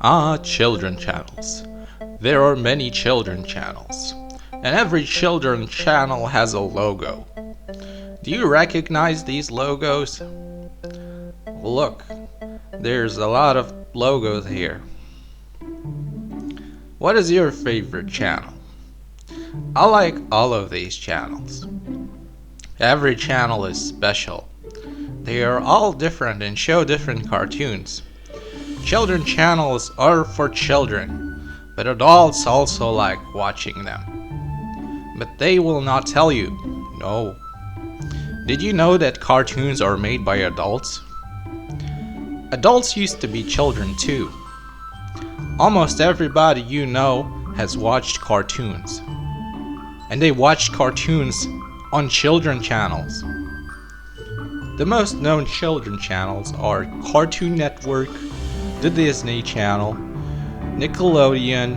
Children channels. There are many children channels, and every children channel has a logo. Do you recognize these logos? Look, there's a lot of logos here. What is your favorite channel? I like all of these channels. Every channel is special. They are all different and show different cartoons. Children channels are for children, but adults also like watching them. But they will not tell you, no. Did you know that cartoons are made by adults? Adults used to be children too. Almost everybody you know has watched cartoons. And they watched cartoons on children channels. The most known children channels are Cartoon Network, the Disney Channel, Nickelodeon,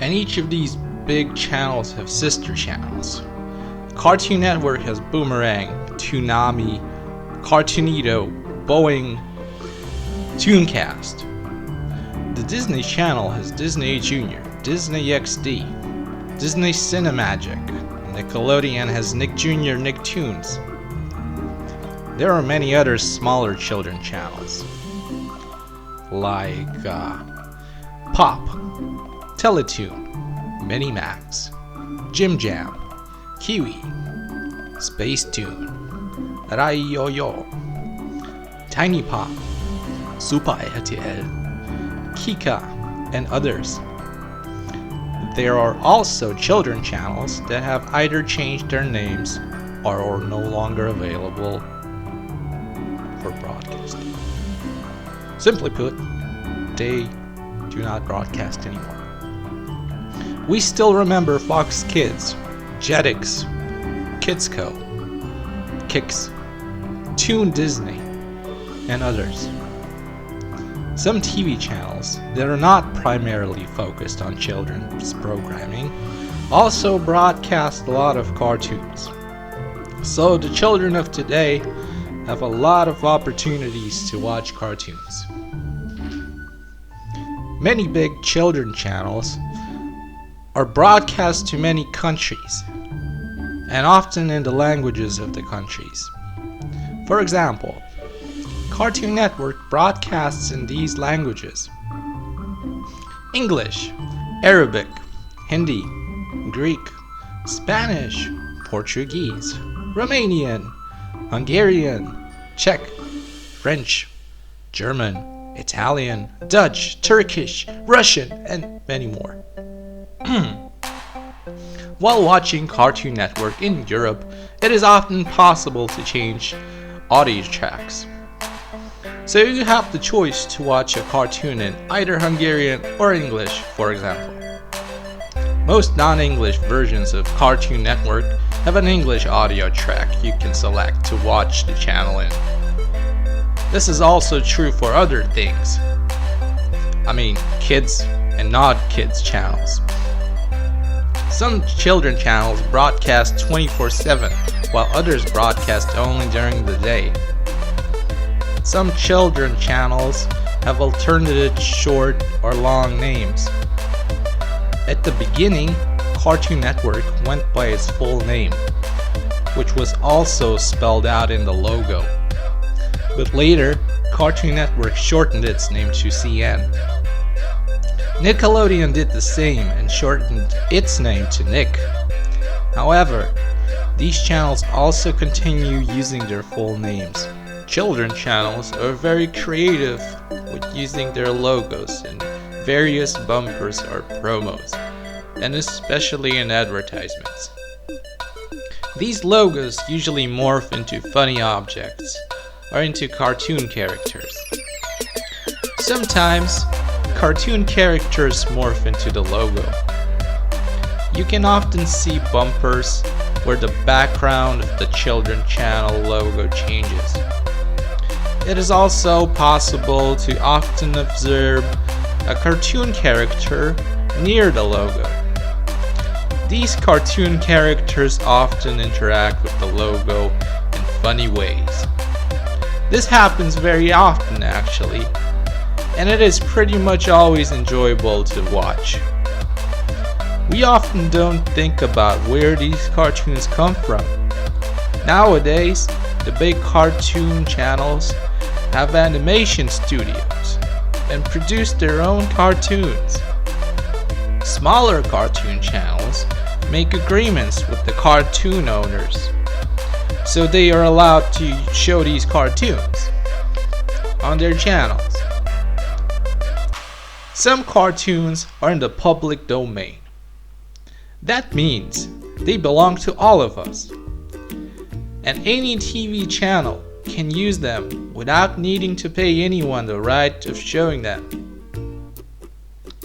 and each of these big channels have sister channels. Cartoon Network has Boomerang, Toonami, Cartoonito, Boeing, Tooncast. The Disney Channel has Disney Junior, Disney XD, Disney Cinemagic. Nickelodeon has Nick Jr., Nicktoons. There are many other smaller children channels, like Pop, Teletoon, Minimax, Jim Jam, Kiwi, Space Tune, Rai-Yo-Yo, Tiny Pop, Super RTL, Kika, and others. There are also children channels that have either changed their names or are no longer available for broadcasting. Simply put, they do not broadcast anymore. We still remember Fox Kids, Jetix, Kidsco, Kix, Toon Disney, and others. Some TV channels that are not primarily focused on children's programming also broadcast a lot of cartoons. So the children of today have a lot of opportunities to watch cartoons. Many big children channels are broadcast to many countries, and often in the languages of the countries. For example, Cartoon Network broadcasts in these languages: English, Arabic, Hindi, Greek, Spanish, Portuguese, Romanian, Hungarian, Czech, French, German, Italian, Dutch, Turkish, Russian, and many more. While watching Cartoon Network in Europe, it is often possible to change audio tracks. So you have the choice to watch a cartoon in either Hungarian or English, for example. Most non-English versions of Cartoon Network have an English audio track you can select to watch the channel in. This is also true for other things. Kids and not kids channels. Some children channels broadcast 24/7, while others broadcast only during the day. Some children channels have alternative short or long names. At the beginning, Cartoon Network went by its full name, which was also spelled out in the logo. But later, Cartoon Network shortened its name to CN. Nickelodeon did the same and shortened its name to Nick. However, these channels also continue using their full names. Children channels are very creative with using their logos in various bumpers or promos, and especially in advertisements. These logos usually morph into funny objects or into cartoon characters. Sometimes, cartoon characters morph into the logo. You can often see bumpers where the background of the children channel logo changes. It is also possible to often observe a cartoon character near the logo. These cartoon characters often interact with the logo in funny ways. This happens very often actually, and it is pretty much always enjoyable to watch. We often don't think about where these cartoons come from. Nowadays, the big cartoon channels have animation studios and produce their own cartoons. Smaller cartoon channels make agreements with the cartoon owners, so they are allowed to show these cartoons on their channels. Some cartoons are in the public domain. That means they belong to all of us, and any TV channel can use them without needing to pay anyone the right of showing them.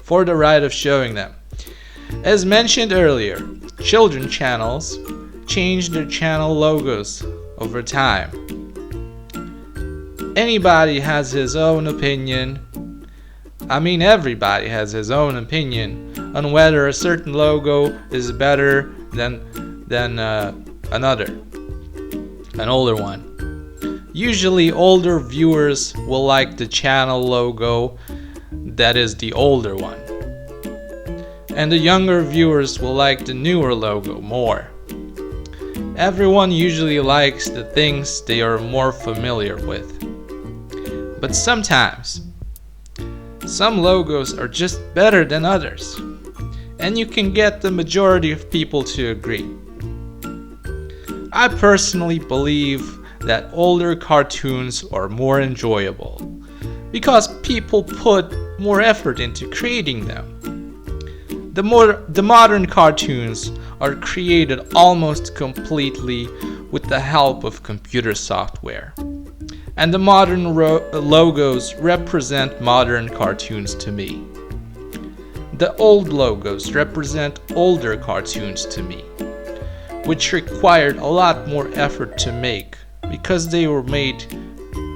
For the right of showing them. As mentioned earlier, children channels change their channel logos over time. Anybody has his own opinion. Everybody has his own opinion on whether a certain logo is better than another, an older one. Usually older viewers will like the channel logo that is the older one, and the younger viewers will like the newer logo more. Everyone usually likes the things they are more familiar with. But sometimes, some logos are just better than others, and you can get the majority of people to agree. I personally believe that older cartoons are more enjoyable because people put more effort into creating them. The modern cartoons are created almost completely with the help of computer software. And the modern logos represent modern cartoons to me. The old logos represent older cartoons to me, which required a lot more effort to make because they were made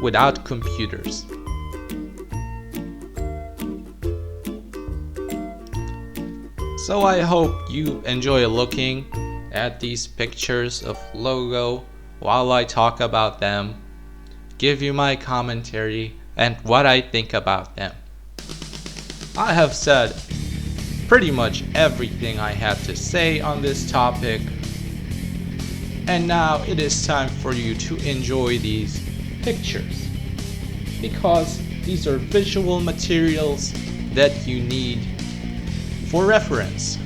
without computers. So I hope you enjoy looking at these pictures of logo while I talk about them, give you my commentary and what I think about them. I have said pretty much everything I had to say on this topic, and now it is time for you to enjoy these pictures, because these are visual materials that you need for reference,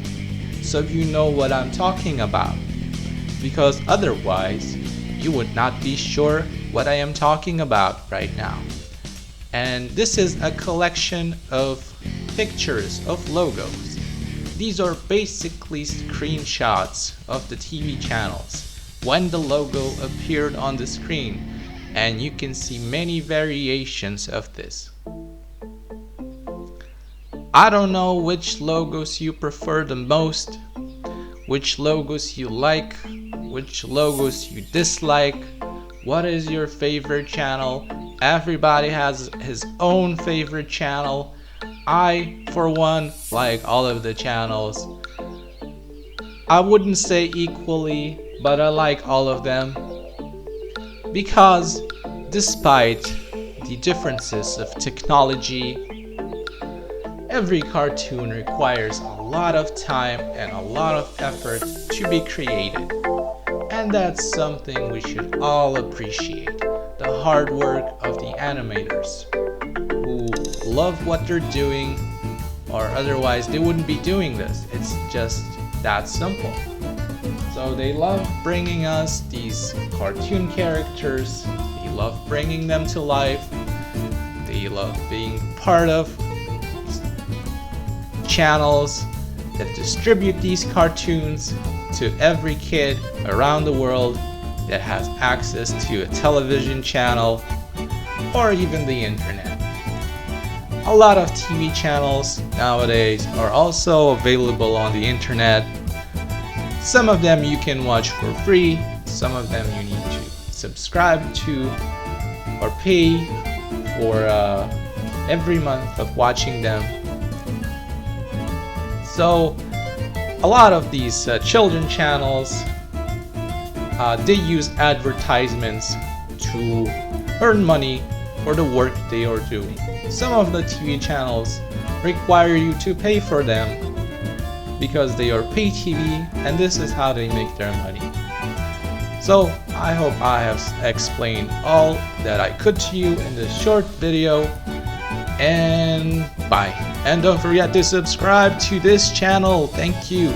so you know what I'm talking about, because otherwise you would not be sure what I am talking about right now. And this is a collection of pictures of logos. These are basically screenshots of the TV channels when the logo appeared on the screen, and you can see many variations of this. I don't know which logos you prefer the most, which logos you like, which logos you dislike. What is your favorite channel? Everybody has his own favorite channel. I, for one, like all of the channels. I wouldn't say equally, but I like all of them, because despite the differences of technology, every cartoon requires a lot of time and a lot of effort to be created. And that's something we should all appreciate. The hard work of the animators who love what they're doing, or otherwise they wouldn't be doing this. It's just that simple. So they love bringing us these cartoon characters. They love bringing them to life. They love being part of channels that distribute these cartoons to every kid around the world that has access to a television channel or even the internet. A lot of TV channels nowadays are also available on the internet. Some of them you can watch for free, some of them you need to subscribe to or pay for every month of watching them. So a lot of these children channels, they use advertisements to earn money for the work they are doing. Some of the TV channels require you to pay for them because they are pay TV, and this is how they make their money. So I hope I have explained all that I could to you in this short video, and bye. And don't forget to subscribe to this channel. Thank you.